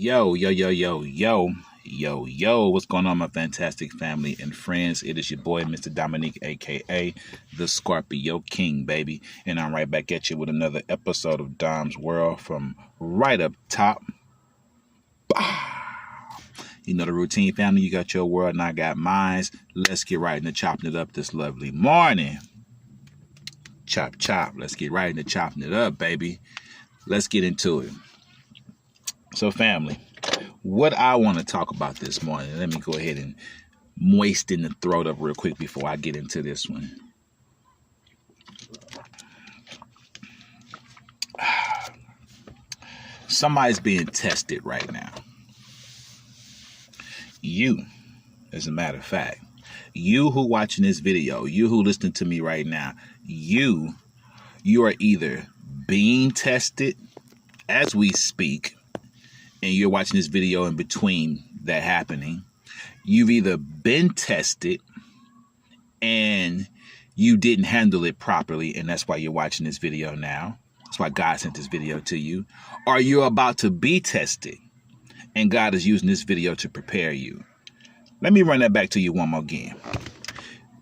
Yo, yo, yo, yo, yo, yo, yo. What's going on, my fantastic family and friends? It is your boy, Mr. Dominique, aka the Scorpio King, baby. And I'm right back at you with another episode of Dom's World from right up top. You know the routine, family. You got your world and I got mine. Let's get right into chopping it up this lovely morning. Chop, chop. Let's get right into chopping it up, baby. Let's get into it. So, family, what I want to talk about this morning, let me go ahead and moisten the throat up real quick before I get into this one. Somebody's being tested right now. You, as a matter of fact, you who watching this video, you who listening to me right now, you are either being tested as we speak, and you're watching this video in between that happening. You've either been tested and you didn't handle it properly, and that's why you're watching this video now. That's why God sent this video to you. Or you're about to be tested, and God is using this video to prepare you. Let me run that back to you one more again.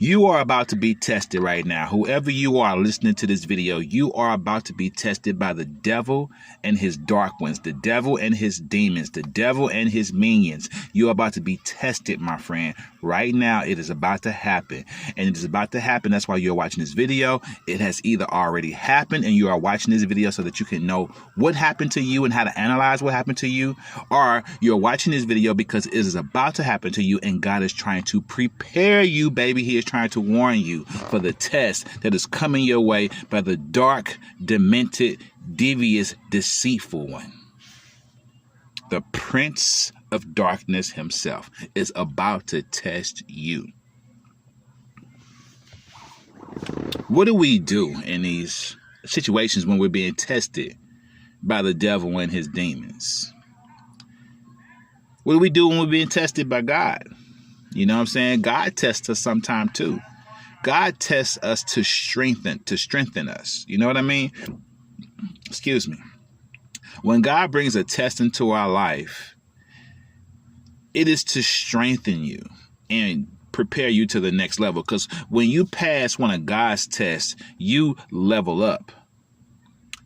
You are about to be tested right now. Whoever you are listening to this video, you are about to be tested by the devil and his dark ones, the devil and his demons, the devil and his minions. You are about to be tested, my friend. Right now, it is about to happen. And it is about to happen. That's why you're watching this video. It has either already happened and you are watching this video so that you can know what happened to you and how to analyze what happened to you. Or you're watching this video because it is about to happen to you and God is trying to prepare you, baby. He is trying to warn you for the test that is coming your way by the dark, demented, devious, deceitful one. The Prince of Darkness himself is about to test you. What do we do in these situations when we're being tested by the devil and his demons? What do we do when we're being tested by God? You know what I'm saying? God tests us sometime too. God tests us to strengthen us. You know what I mean? Excuse me. When God brings a test into our life, it is to strengthen you and prepare you to the next level. Because when you pass one of God's tests, you level up.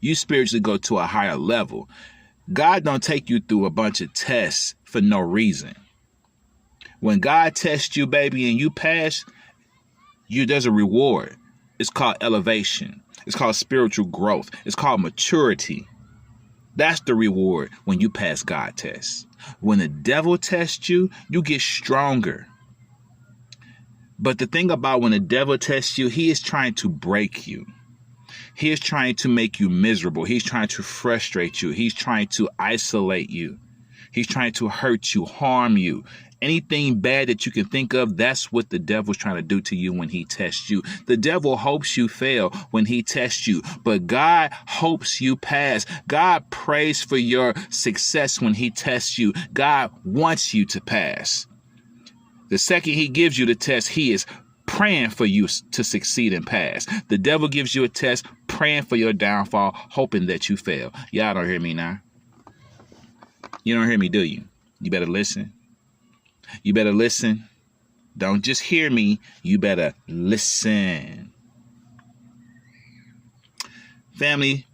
You spiritually go to a higher level. God don't take you through a bunch of tests for no reason. When God tests you, baby, and you pass, there's a reward. It's called elevation. It's called spiritual growth. It's called maturity. That's the reward when you pass God tests. When the devil tests you, you get stronger. But the thing about when the devil tests you, he is trying to break you. He is trying to make you miserable. He's trying to frustrate you. He's trying to isolate you. He's trying to hurt you, harm you. Anything bad that you can think of, that's what the devil's trying to do to you when he tests you. The devil hopes you fail when he tests you, but God hopes you pass. God prays for your success when he tests you. God wants you to pass. The second he gives you the test, he is praying for you to succeed and pass. The devil gives you a test, praying for your downfall, hoping that you fail. Y'all don't hear me now. You don't hear me, do you? You better listen. You better listen. Don't just hear me. You better listen. Family,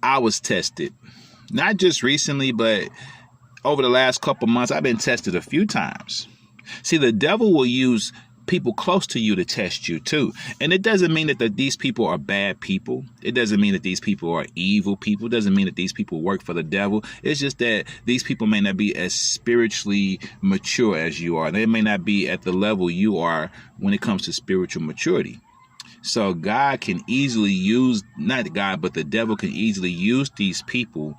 I was tested. Not just recently, but over the last couple months, I've been tested a few times. See, the devil will use people close to you to test you too. And it doesn't mean that these people are bad people. It doesn't mean that these people are evil people. It doesn't mean that these people work for the devil. It's just that these people may not be as spiritually mature as you are. They may not be at the level you are when it comes to spiritual maturity. So God can easily use, not God, but the devil can easily use these people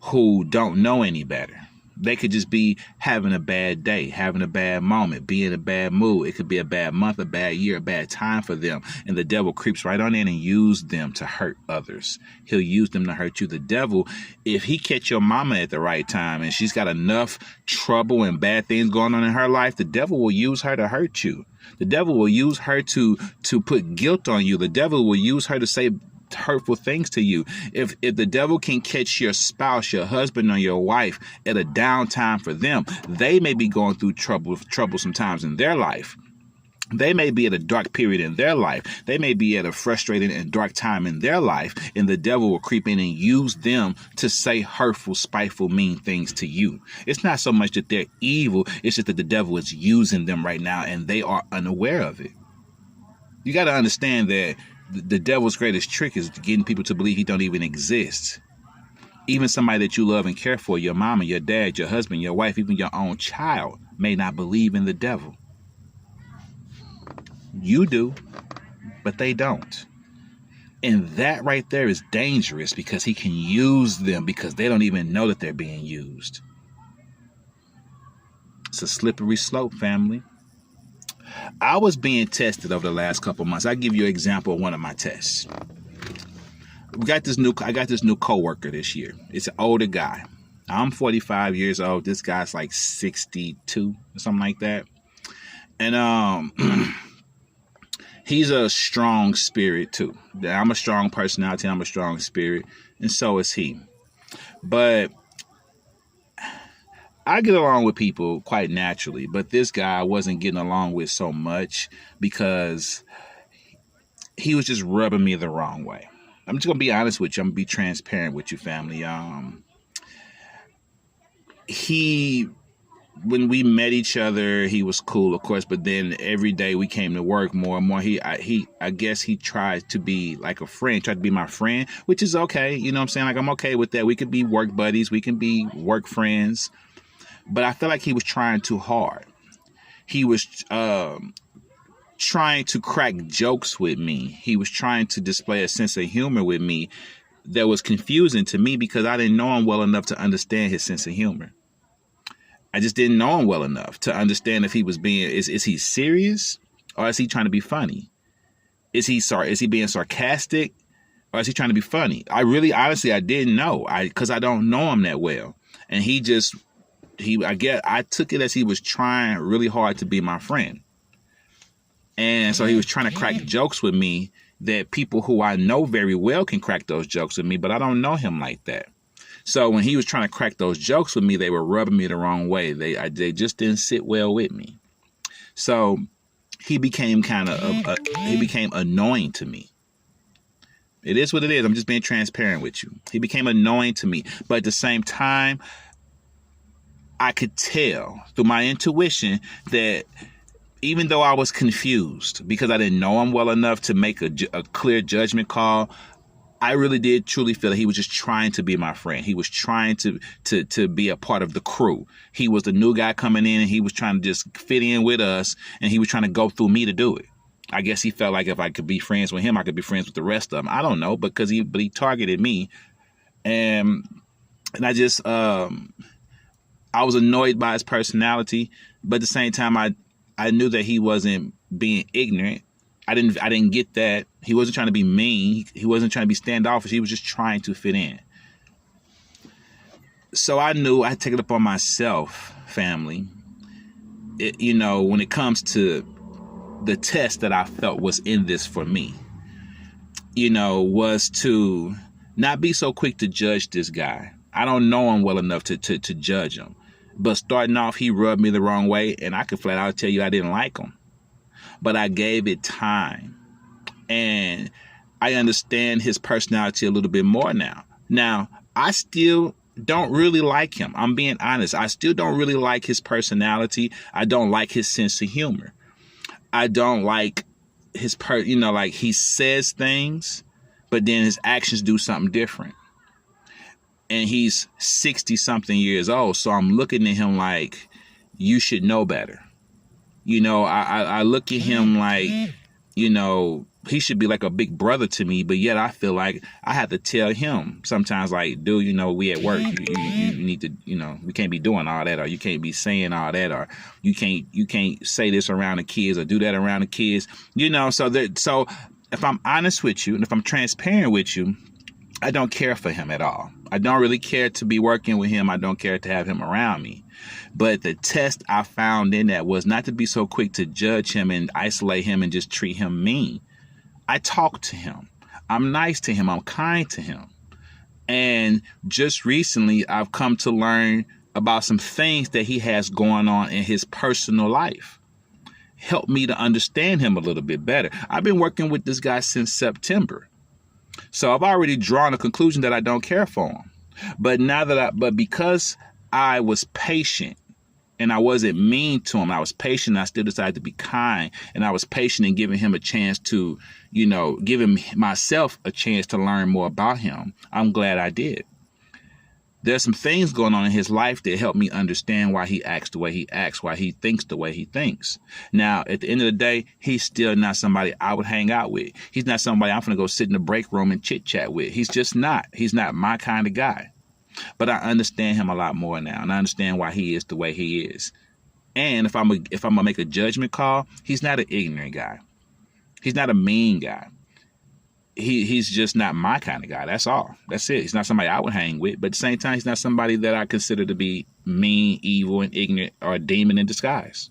who don't know any better. They could just be having a bad day, having a bad moment, be in a bad mood. It could be a bad month, a bad year, a bad time for them. And the devil creeps right on in and use them to hurt others. He'll use them to hurt you. The devil, if he catch your mama at the right time and she's got enough trouble and bad things going on in her life, the devil will use her to hurt you. The devil will use her to put guilt on you. The devil will use her to say hurtful things to you. If the devil can catch your spouse, your husband, or your wife at a downtime for them, they may be going through troublesome times in their life. They may be at a dark period in their life. They may be at a frustrating and dark time in their life, and the devil will creep in and use them to say hurtful, spiteful, mean things to you. It's not so much that they're evil. It's just that the devil is using them right now, and they are unaware of it. You got to understand that the devil's greatest trick is getting people to believe he don't even exist. Even somebody that you love and care for, your mama, your dad, your husband, your wife, even your own child, may not believe in the devil. You do, but they don't. And that right there is dangerous because he can use them because they don't even know that they're being used. It's a slippery slope, family. I was being tested over the last couple months. I'll give you an example of one of my tests. I got this new coworker this year. It's an older guy. I'm 45 years old. This guy's like 62 or something like that. And he's a strong spirit too. I'm a strong personality. I'm a strong spirit. And so is he. But I get along with people quite naturally. But this guy I wasn't getting along with so much because he was just rubbing me the wrong way. I'm just going to be honest with you. I'm going to be transparent with you, family. When we met each other, he was cool, of course, but then every day we came to work more and more. I guess he tried to be like a friend, tried to be my friend, which is okay. You know what I'm saying? Like, I'm okay with that. We could be work buddies. We can be work friends. But I feel like he was trying too hard. He was trying to crack jokes with me. He was trying to display a sense of humor with me that was confusing to me because I didn't know him well enough to understand his sense of humor. I just didn't know him well enough to understand if he was being, is he serious or is he trying to be funny? Is he being sarcastic or is he trying to be funny? Honestly, I didn't know because I don't know him that well. And I took it as he was trying really hard to be my friend. And so he was trying to crack jokes with me that people who I know very well can crack those jokes with me, but I don't know him like that. So when he was trying to crack those jokes with me, they were rubbing me the wrong way. They just didn't sit well with me. So he became annoying to me. It is what it is. I'm just being transparent with you. He became annoying to me. But at the same time, I could tell through my intuition that even though I was confused because I didn't know him well enough to make a clear judgment call, I really did truly feel that he was just trying to be my friend. He was trying to be a part of the crew. He was the new guy coming in and he was trying to just fit in with us and he was trying to go through me to do it. I guess he felt like if I could be friends with him, I could be friends with the rest of them. I don't know, but he targeted me. And I just, I was annoyed by his personality, but at the same time, I knew that he wasn't being ignorant. I didn't get that. He wasn't trying to be mean. He wasn't trying to be standoffish. He was just trying to fit in. So I knew I had to take it upon myself, family. When it comes to the test that I felt was in this for me, was to not be so quick to judge this guy. I don't know him well enough to judge him. But starting off, he rubbed me the wrong way, and I could flat out tell you I didn't like him. But I gave it time, and I understand his personality a little bit more now. Now, I still don't really like him. I'm being honest. I still don't really like his personality. I don't like his sense of humor. I don't like his like he says things, but then his actions do something different. And he's 60-something years old, so I'm looking at him like, you should know better. I look at him like, he should be like a big brother to me, but yet I feel like I have to tell him sometimes, like, dude, we at work, you need to, we can't be doing all that, or you can't be saying all that, or you can't say this around the kids or do that around the kids, so if I'm honest with you and if I'm transparent with you, I don't care for him at all. I don't really care to be working with him. I don't care to have him around me. But the test I found in that was not to be so quick to judge him and isolate him and just treat him mean. I talked to him. I'm nice to him. I'm kind to him. And just recently, I've come to learn about some things that he has going on in his personal life. Help me to understand him a little bit better. I've been working with this guy since September. So I've already drawn a conclusion that I don't care for him. But because I was patient and I wasn't mean to him, I was patient. I still decided to be kind, and I was patient in giving him a chance to, giving myself a chance to learn more about him. I'm glad I did. There's some things going on in his life that help me understand why he acts the way he acts, why he thinks the way he thinks. Now, at the end of the day, he's still not somebody I would hang out with. He's not somebody I'm going to go sit in the break room and chit chat with. He's just not. He's not my kind of guy. But I understand him a lot more now, and I understand why he is the way he is. And if I'm gonna make a judgment call, he's not an ignorant guy. He's not a mean guy. He's just not my kind of guy. That's all. That's it. He's not somebody I would hang with, but at the same time, he's not somebody that I consider to be mean, evil, and ignorant, or a demon in disguise.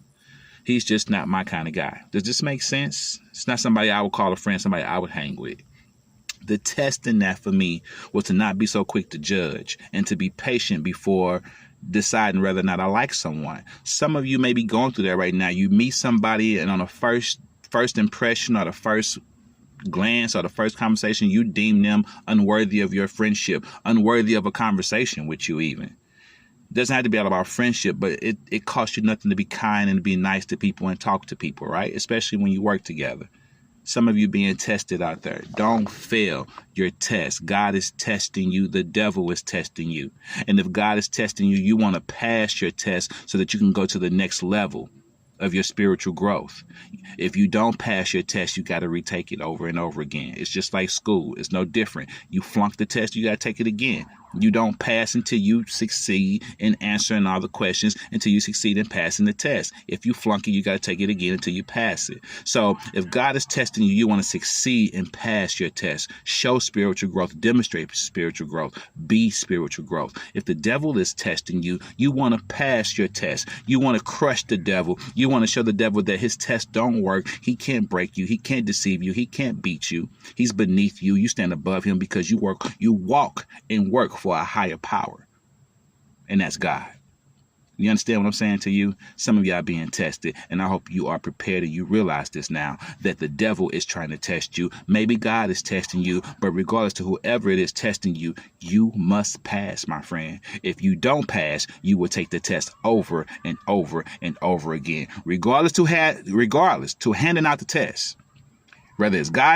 He's just not my kind of guy. Does this make sense? It's not somebody I would call a friend, somebody I would hang with. The test in that for me was to not be so quick to judge and to be patient before deciding whether or not I like someone. Some of you may be going through that right now. You meet somebody, and on a first impression, or the first glance, or the first conversation, you deem them unworthy of your friendship, unworthy of a conversation with you even. It doesn't have to be all about friendship, but it costs you nothing to be kind and to be nice to people and talk to people, right? Especially when you work together. Some of you being tested out there. Don't fail your test. God is testing you. The devil is testing you. And if God is testing you, you want to pass your test so that you can go to the next level of your spiritual growth. If you don't pass your test, you got to retake it over and over again. It's just like school. It's no different. You flunk the test, you got to take it again. You don't pass until you succeed in answering all the questions, until you succeed in passing the test. If you flunk it, you got to take it again until you pass it. So if God is testing you, you want to succeed and pass your test. Show spiritual growth, demonstrate spiritual growth, be spiritual growth. If the devil is testing you, you want to pass your test. You want to crush the devil. You want to show the devil that his tests don't work. He can't break you. He can't deceive you. He can't beat you. He's beneath you. You stand above him because you walk and work for a higher power, and that's God. You understand what I'm saying to you? Some of y'all being tested, and I hope you are prepared and you realize this now, that the devil is trying to test you. Maybe God is testing you, but regardless to whoever it is testing you, you must pass, my friend. If you don't pass, you will take the test over and over and over again, regardless to handing out the test, whether it's God